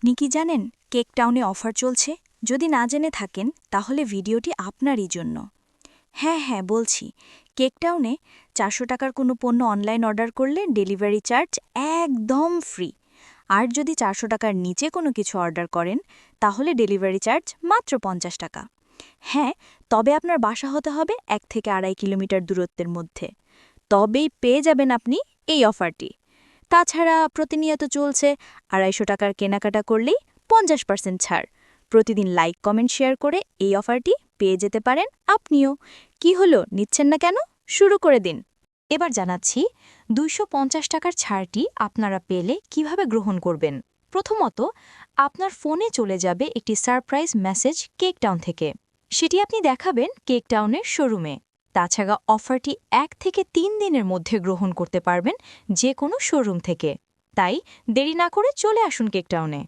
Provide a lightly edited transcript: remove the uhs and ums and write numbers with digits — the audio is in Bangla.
আপনি কি জানেন কেক টাউনে অফার চলছে? যদি না জেনে থাকেন তাহলে ভিডিওটি আপনারই জন্য। হ্যাঁ বলছি, কেক টাউনে 400 টাকার কোনো পণ্য অনলাইন অর্ডার করলে ডেলিভারি চার্জ একদম ফ্রি। আর যদি 400 টাকার নিচে কোনো কিছু অর্ডার করেন তাহলে ডেলিভারি চার্জ মাত্র 50 টাকা। হ্যাঁ, তবে আপনার বাসা হতে হবে 1 থেকে 2.5 কিলোমিটার দূরত্বের মধ্যে। তবেই পেয়ে যাবেন আপনি এই অফারটি। তাছাড়া প্রতিনিয়ত চলছে 250 টাকার কেনাকাটা করলেই 50% ছাড়। প্রতিদিন লাইক কমেন্ট শেয়ার করে এই অফারটি পেয়ে যেতে পারেন আপনিও। কি হলো, নিচ্ছেন না কেন? শুরু করে দিন। এবার জানাচ্ছি 250 টাকার ছাড়টি আপনারা পেলে কিভাবে গ্রহণ করবেন। প্রথমত, আপনার ফোনে চলে যাবে একটি সারপ্রাইজ মেসেজ কেক টাউন থেকে। সেটি আপনি দেখাবেন কেক টাউনের শোরুমে। তাছাড়া অফারটি 1 থেকে 3 দিনের মধ্যে গ্রহণ করতে পারবেন যে কোনো শোরুম থেকে। তাই দেরি না করে চলে আসুন কেক টাউনে।